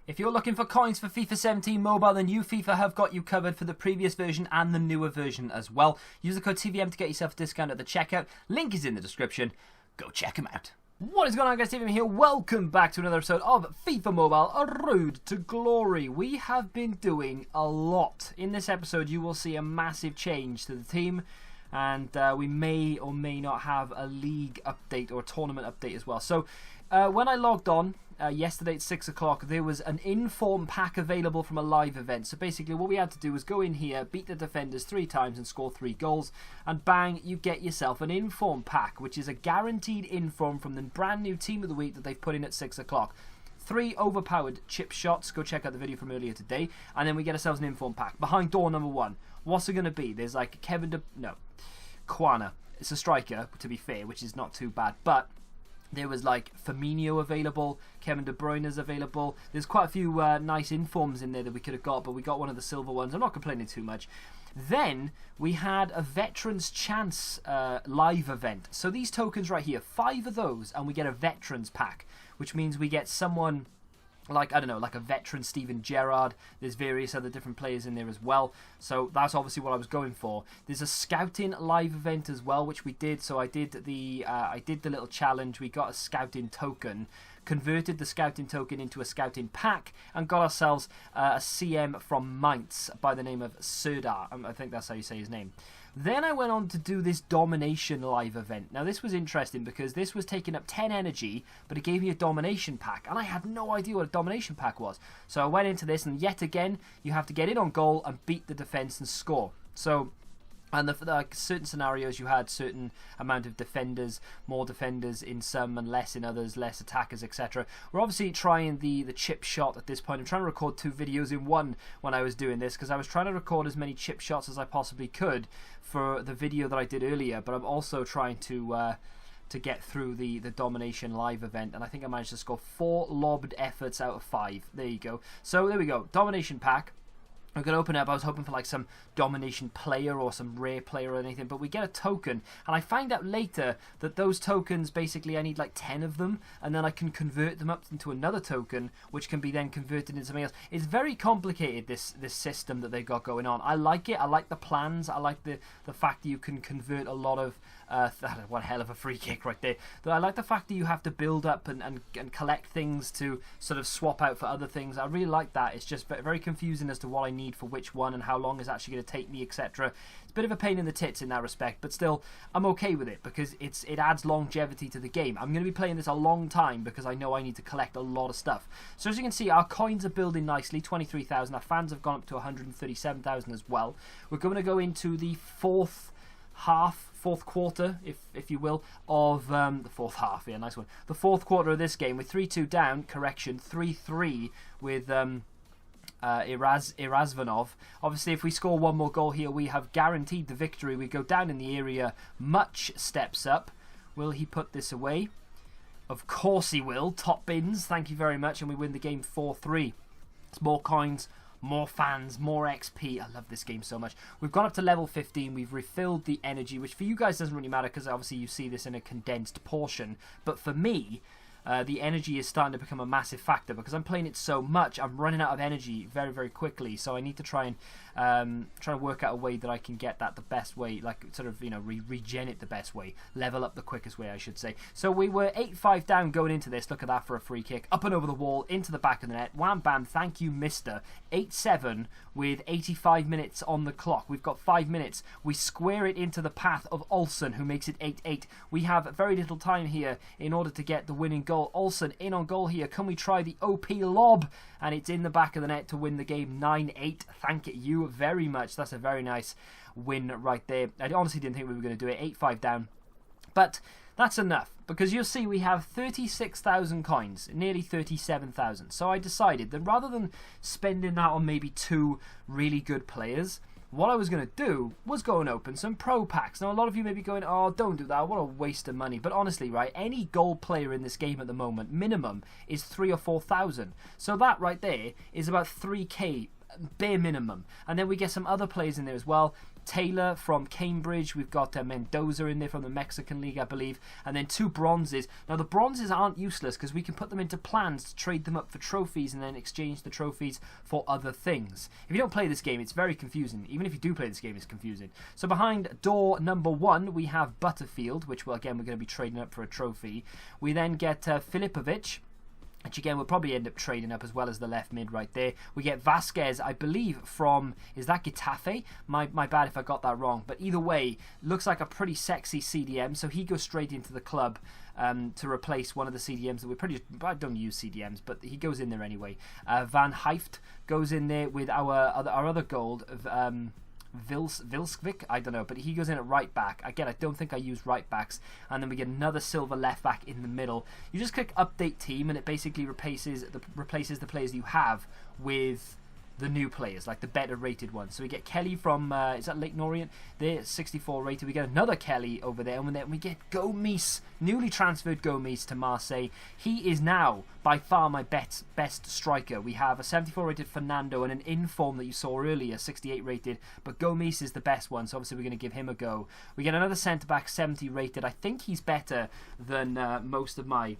If you're looking for coins for FIFA 17 Mobile, then new FIFA have got you covered for the previous version and the newer version as well. Use the code TVM to get yourself a discount at the checkout. Link is in the description. Go check them out. What is going on, guys? TVM here. Welcome back to another episode of FIFA Mobile, A Road to Glory. We have been doing a lot. In this episode, you will see a massive change to the team. And we may or may not have a league update or a tournament update as well. So when I logged on yesterday at 6 o'clock, there was an inform pack available from a live event. So basically what we had to do was go in here, beat the defenders 3 times and score 3 goals. And bang, you get yourself an inform pack, which is a guaranteed inform from the brand new team of the week that they've put in at 6 o'clock. 3 overpowered chip shots. Go check out the video from earlier today. And then we get ourselves an inform pack. Behind door number 1. What's it going to be? There's like Kwana. It's a striker, to be fair, which is not too bad. But there was like Firmino available, Kevin De Bruyne is available. There's quite a few nice informs in there that we could have got, but we got one of the silver ones. I'm not complaining too much. Then we had a Veterans Chance live event. So these tokens right here, 5 of those, and we get a Veterans pack, which means we get someone like, I don't know, like a veteran Steven Gerrard. There's various other different players in there as well. So that's obviously what I was going for. There's a scouting live event as well, which we did. So I did the little challenge. We got a scouting token, converted the scouting token into a scouting pack, and got ourselves a CM from Mainz by the name of Serdar. I think that's how you say his name. Then I went on to do this Domination live event. Now this was interesting because this was taking up 10 energy, but it gave me a Domination pack, and I had no idea what a Domination pack was. So I went into this, and yet again, you have to get in on goal and beat the defense and score. So, and like certain scenarios, you had certain amount of defenders, more defenders in some and less in others, less attackers, etc. We're obviously trying the chip shot at this point. I'm trying to record 2 videos in one when I was doing this, because I was trying to record as many chip shots as I possibly could for the video that I did earlier, but I'm also trying to get through the Domination live event, and I think I managed to score 4 lobbed efforts out of 5. There you go. So there we go, Domination pack. I'm going to open it up. I was hoping for like some Domination player or some rare player or anything, but we get a token, and I find out later that those tokens, basically I need like 10 of them, and then I can convert them up into another token, which can be then converted into something else. It's very complicated, this system that they've got going on. I like it. I like the plans. I like the fact that you can convert a lot of one hell of a free kick right there. But I like the fact that you have to build up and collect things to sort of swap out for other things. I really like that. It's just very confusing as to what I need for which one and how long it's actually going to take me, etc. It's a bit of a pain in the tits in that respect, but still I'm okay with it because it adds longevity to the game. I'm going to be playing this a long time because I know I need to collect a lot of stuff. So as you can see, our coins are building nicely, 23,000. Our fans have gone up to 137,000 as well. We're going to go into the fourth quarter, if you will, of the fourth half. Yeah, nice one. The fourth quarter of this game with 3-2 down. Correction, 3-3 with Irazvanov. Obviously, if we score one more goal here, we have guaranteed the victory. We go down in the area. Much steps up. Will he put this away? Of course he will. Top bins. Thank you very much, and we win the game 4-3. It's more coins, more fans, more XP. I love this game so much. We've gone up to level 15. We've refilled the energy, which for you guys doesn't really matter because obviously you see this in a condensed portion. But for me, the energy is starting to become a massive factor because I'm playing it so much. I'm running out of energy very, very quickly. So I need to try and work out a way that I can get that the best way, like sort of, regen it the best way, level up the quickest way, I should say. So we were 8-5 down going into this. Look at that for a free kick. Up and over the wall, into the back of the net. Wham, bam, thank you, mister. 8-7 with 85 minutes on the clock. We've got 5 minutes. We square it into the path of Olsen, who makes it 8-8. We have very little time here in order to get the winning goal. Olsen in on goal here. Can we try the OP lob? And it's in the back of the net to win the game 9-8. Thank you very much. That's a very nice win right there. I honestly didn't think we were going to do it. 8-5 down. But that's enough, because you'll see we have 36,000 coins, nearly 37,000. So I decided that rather than spending that on maybe 2 really good players, what I was going to do was go and open some pro packs. Now, a lot of you may be going, oh, don't do that. What a waste of money. But honestly, right, any gold player in this game at the moment, minimum, is 3,000 or 4,000. So that right there is about 3k bare minimum. And then we get some other players in there as well. Taylor from Cambridge. We've got Mendoza in there from the Mexican League, I believe. And then 2 bronzes. Now, the bronzes aren't useless because we can put them into plans to trade them up for trophies and then exchange the trophies for other things. If you don't play this game, it's very confusing. Even if you do play this game, it's confusing. So behind door number 1, we have Butterfield, which, well, again, we're going to be trading up for a trophy. We then get Filipovic, which again we'll probably end up trading up, as well as the left mid right there. We get Vasquez, I believe, from, is that Getafe? My bad if I got that wrong. But either way, looks like a pretty sexy CDM, so he goes straight into the club to replace one of the CDMs that I don't use CDMs, but he goes in there anyway. Van Hyft goes in there with our other gold of Vilskvik, I don't know, but he goes in at right back. Again, I don't think I use right backs. And then we get another silver left back in the middle. You just click update team and it basically replaces the players you have with the new players, like the better rated ones. So we get Kelly from, is that Leyton Orient? They're 64 rated. We get another Kelly over there, and then we get Gomis, newly transferred Gomis to Marseille. He is now by far my best striker. We have a 74 rated Fernando and an inform that you saw earlier, 68 rated, but Gomis is the best one, so obviously we're going to give him a go. We get another centre back, 70 rated. I think he's better than most of my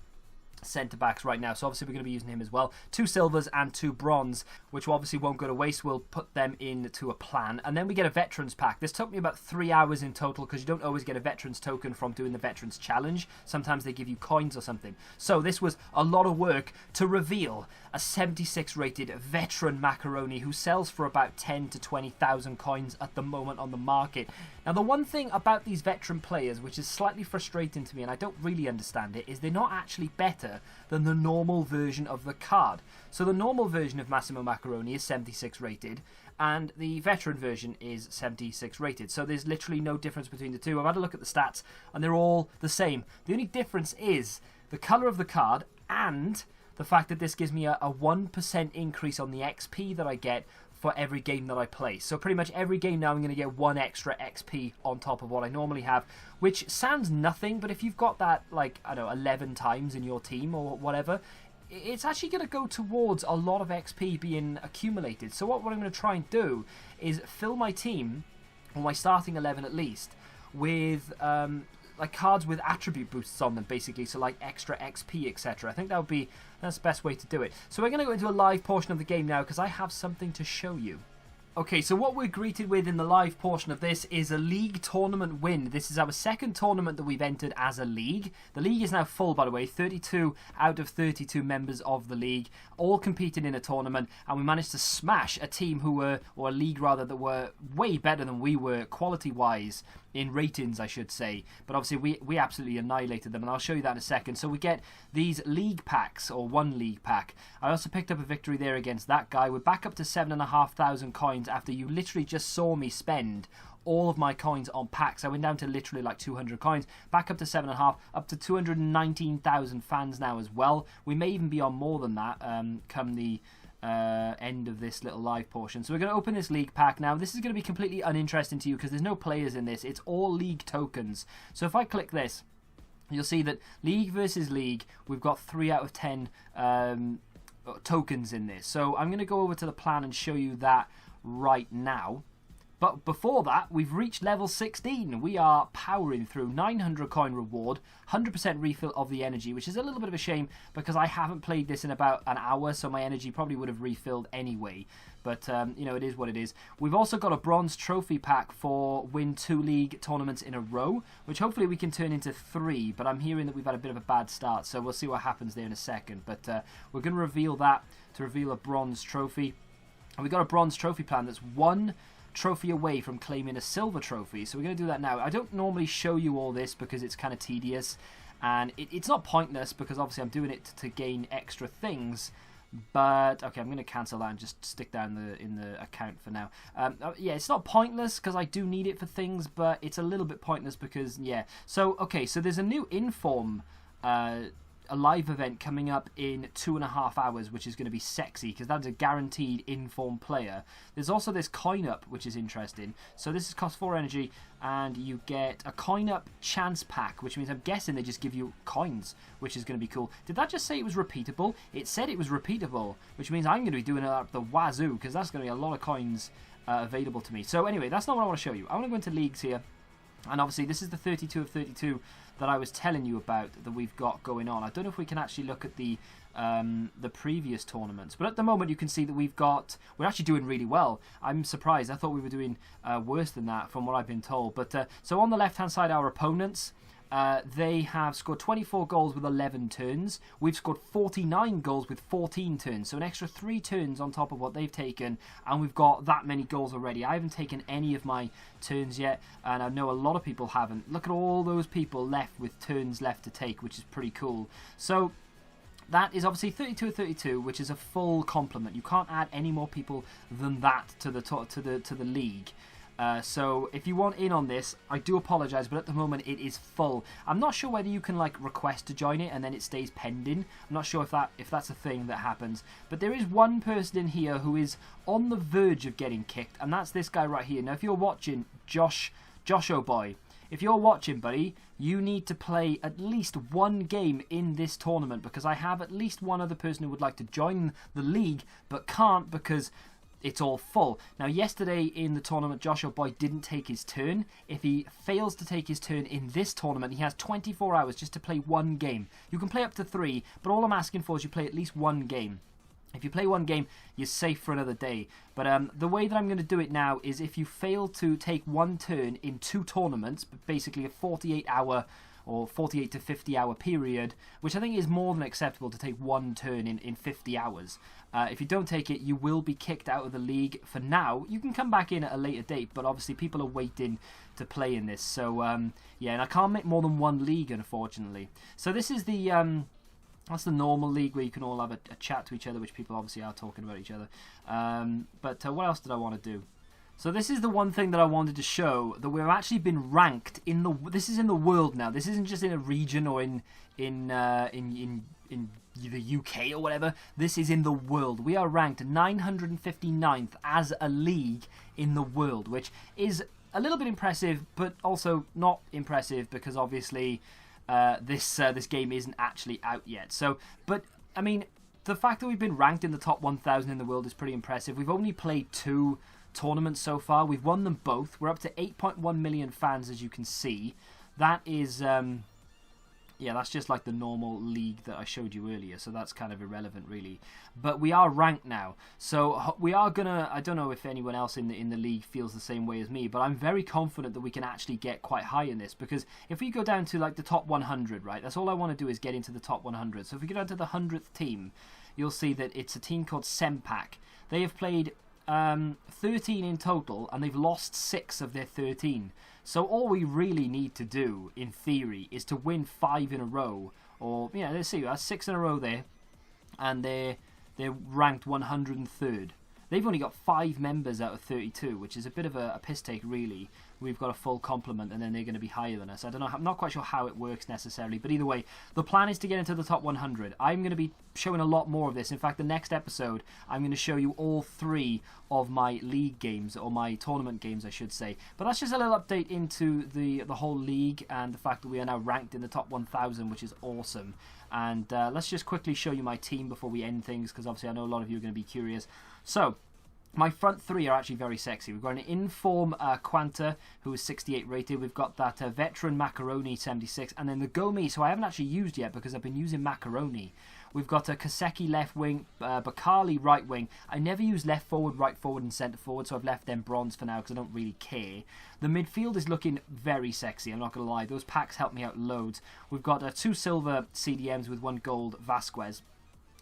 centre backs right now, so obviously we're going to be using him as well. 2 silvers and 2 bronze, which obviously won't go to waste. We'll put them into a plan, and then we get a veterans pack. This took me about 3 hours in total because you don't always get a veterans token from doing the veterans challenge. Sometimes they give you coins or something. So this was a lot of work to reveal a 76 rated veteran Macaroni who sells for about 10 to 20,000 coins at the moment on the market. Now, the one thing about these veteran players, which is slightly frustrating to me, and I don't really understand it, is they're not actually better than the normal version of the card. So the normal version of Massimo Macaroni is 76 rated, and the veteran version is 76 rated. So there's literally no difference between the two. I've had a look at the stats, and they're all the same. The only difference is the colour of the card and the fact that this gives me a 1% increase on the XP that I get for every game that I play. So pretty much every game now I'm going to get 1 extra XP on top of what I normally have, which sounds nothing, but if you've got that, like, I don't know, 11 times in your team or whatever, it's actually going to go towards a lot of XP being accumulated. So what I'm going to try and do is fill my team, or my starting 11 at least, with like cards with attribute boosts on them, basically, so like extra XP, etc. I think that's the best way to do it. So we're going to go into a live portion of the game now because I have something to show you. Okay, so what we're greeted with in the live portion of this is a league tournament win. This is our second tournament that we've entered as a league. The league is now full, by the way, 32 out of 32 members of the league, all competing in a tournament, and we managed to smash a team who were, or a league rather, that were way better than we were quality-wise, in ratings, I should say. But obviously we absolutely annihilated them, and I'll show you that in a second. So we get these league packs, or 1 league pack. I also picked up a victory there against that guy. We're back up to 7,500 coins after you literally just saw me spend all of my coins on packs. I went down to literally like 200 coins, back up to 7.5, up to 219,000 fans now as well. We may even be on more than that come the end of this little live portion. So we're going to open this league pack now. This is going to be completely uninteresting to you because there's no players in this. It's all league tokens. So if I click this, you'll see that league versus league, we've got 3 out of 10 tokens in this. So I'm going to go over to the plan and show you that right now. But before that, we've reached level 16. We are powering through 900 coin reward, 100% refill of the energy, which is a little bit of a shame because I haven't played this in about an hour, so my energy probably would have refilled anyway. But, you know, it is what it is. We've also got a bronze trophy pack for win 2 league tournaments in a row, which hopefully we can turn into 3. But I'm hearing that we've had a bit of a bad start, so we'll see what happens there in a second. But we're going to reveal that to reveal a bronze trophy. And we've got a bronze trophy plan that's 1 trophy away from claiming a silver trophy, so we're going to do that now. I don't normally show you all this because it's kind of tedious, and it's not pointless because obviously I'm doing it to gain extra things. But okay, I'm going to cancel that and just stick that in the account for now. Yeah, it's not pointless because I do need it for things, but it's a little bit pointless because, yeah. So okay, so there's a new inform a live event coming up in 2.5 hours, which is going to be sexy because that's a guaranteed informed player. There's also this coin up, which is interesting. So this is cost 4 energy, and you get a coin up chance pack, which means I'm guessing they just give you coins, which is going to be cool. Did that just say it was repeatable? It said it was repeatable, which means I'm going to be doing it up the wazoo because that's going to be a lot of coins available to me. So anyway, that's not what I want to show you. I want to go into leagues here. And obviously this is the 32 of 32 that I was telling you about that we've got going on. I don't know if we can actually look at the previous tournaments, but at the moment you can see that we're actually doing really well. I'm surprised. I thought we were doing worse than that from what I've been told. But so on the left hand side, our opponents, they have scored 24 goals with 11 turns. We've scored 49 goals with 14 turns. So an extra 3 turns on top of what they've taken. And we've got that many goals already. I haven't taken any of my turns yet. And I know a lot of people haven't. Look at all those people left with turns left to take, which is pretty cool. So that is obviously 32 of 32, which is a full complement. You can't add any more people than that to the league. So if you want in on this, I do apologise, but at the moment it is full. I'm not sure whether you can like request to join it and then it stays pending. I'm not sure if that's a thing that happens. But there is one person in here who is on the verge of getting kicked, and that's this guy right here. Now, if you're watching, Josh O'Boy, if you're watching, buddy, you need to play at least one game in this tournament because I have at least one other person who would like to join the league but can't because it's all full. Now, yesterday in the tournament, Josh O'Boy didn't take his turn. If he fails to take his turn in this tournament, he has 24 hours just to play one game. You can play up to 3, but all I'm asking for is you play at least one game. If you play one game, you're safe for another day. But the way that I'm going to do it now is if you fail to take one turn in 2 tournaments, basically a 48-hour or 48 to 50 hour period, which I think is more than acceptable to take one turn in 50 hours. If you don't take it, you will be kicked out of the league for now. You can come back in at a later date, but obviously people are waiting to play in this. So, yeah, and I can't make more than one league, unfortunately. So this is the that's the normal league where you can all have a chat to each other, which people obviously are talking about each other. But what else did I want to do? So this is the one thing that I wanted to show, that we've actually been ranked in the. This is in the world now. This isn't just in a region or in the UK or whatever. This is in the world. We are ranked 959th as a league in the world, which is a little bit impressive, but also not impressive because obviously this game isn't actually out yet. So, but I mean, the fact that we've been ranked in the top 1,000 in the world is pretty impressive. We've only played 2 tournaments so far. We've won them both. We're up to 8.1 million fans, as you can see. That is, yeah, that's just like the normal league that I showed you earlier, so that's kind of irrelevant, really. But we are ranked now, so we are gonna. I don't know if anyone else in the league feels the same way as me, but I'm very confident that we can actually get quite high in this, because if we go down to like the top 100, right? That's all I want to do is get into the top 100. So if we go down to the 100th team, you'll see that it's a team called Sempak. They have played 13 in total, and they've lost 6 of their 13. So all we really need to do, in theory, is to win 5 in a row, or yeah, let's see, that's 6 in a row there, and they're ranked 103rd. They've only got 5 members out of 32, which is a bit of a piss take, really. We've got a full complement, and then they're going to be higher than us. I don't know. I'm not quite sure how it works necessarily, but either way, the plan is to get into the top 100. I'm going to be showing a lot more of this. In fact, the next episode, I'm going to show you all 3 of my league games, or my tournament games, I should say. But that's just a little update into the whole league and the fact that we are now ranked in the top 1,000, which is awesome. And let's just quickly show you my team before we end things, because obviously I know a lot of you are going to be curious. So, my front 3 are actually very sexy. We've got an inform Quanta, who is 68 rated. We've got that veteran Macaroni, 76. And then the Gomi, who I haven't actually used yet because I've been using Macaroni. We've got a Kaseki left wing, Bakali right wing. I never use left forward, right forward, and centre forward, so I've left them bronze for now because I don't really care. The midfield is looking very sexy, I'm not going to lie. Those packs help me out loads. We've got 2 silver CDMs with 1 gold Vasquez.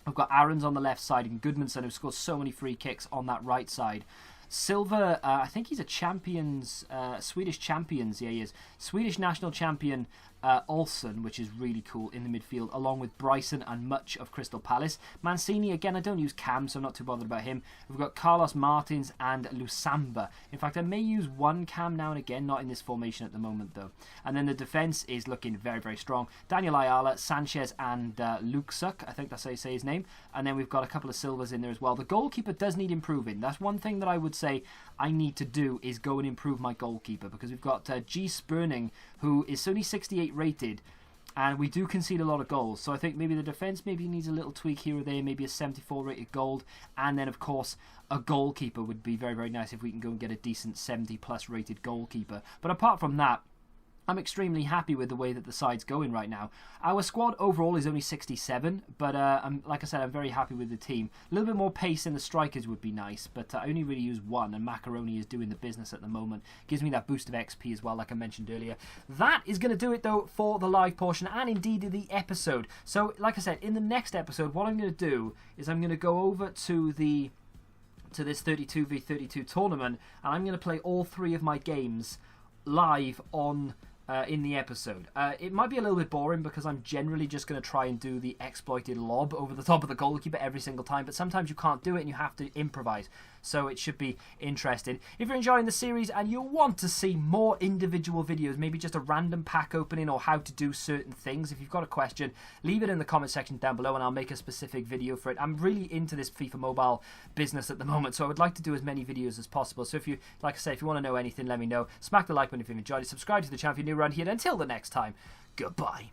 We've got Aarons on the left side and Goodmanson, who scores so many free kicks on that right side. Silver, I think he's a champions, Swedish champions, yeah he is. Swedish national champion Olsen, which is really cool in the midfield, along with Bryson and much of Crystal Palace. Mancini, again, I don't use Cam, so I'm not too bothered about him. We've got Carlos Martins and Lusamba. In fact, I may use one Cam now and again, not in this formation at the moment, though. And then the defence is looking very, very strong. Daniel Ayala, Sanchez, and Luke Suk, I think that's how you say his name. And then we've got a couple of Silvas in there as well. The goalkeeper does need improving. That's one thing that I would say I need to do, is go and improve my goalkeeper, because we've got G. Spurning, who is only 68 rated, and we do concede a lot of goals. So I think maybe the defence maybe needs a little tweak here or there, maybe a 74 rated gold, and then of course a goalkeeper would be very, very nice if we can go and get a decent 70 plus rated goalkeeper. But apart from that, I'm extremely happy with the way that the side's going right now. Our squad overall is only 67, but like I said, I'm very happy with the team. A little bit more pace in the strikers would be nice, but I only really use one, and Macaroni is doing the business at the moment. Gives me that boost of XP as well, like I mentioned earlier. That is going to do it, though, for the live portion, and indeed the episode. So, like I said, in the next episode, what I'm going to do is I'm going to go over to this 32v32 tournament, and I'm going to play all 3 of my games live on in the episode. It might be a little bit boring because I'm generally just going to try and do the exploited lob over the top of the goalkeeper every single time, but sometimes you can't do it and you have to improvise. So it should be interesting. If you're enjoying the series and you want to see more individual videos, maybe just a random pack opening or how to do certain things, if you've got a question, leave it in the comment section down below and I'll make a specific video for it. I'm really into this FIFA Mobile business at the moment, so I would like to do as many videos as possible. So if you, like I say, if you want to know anything, let me know. Smack the like button if you've enjoyed it. Subscribe to the channel if you're new around here. And until the next time, goodbye.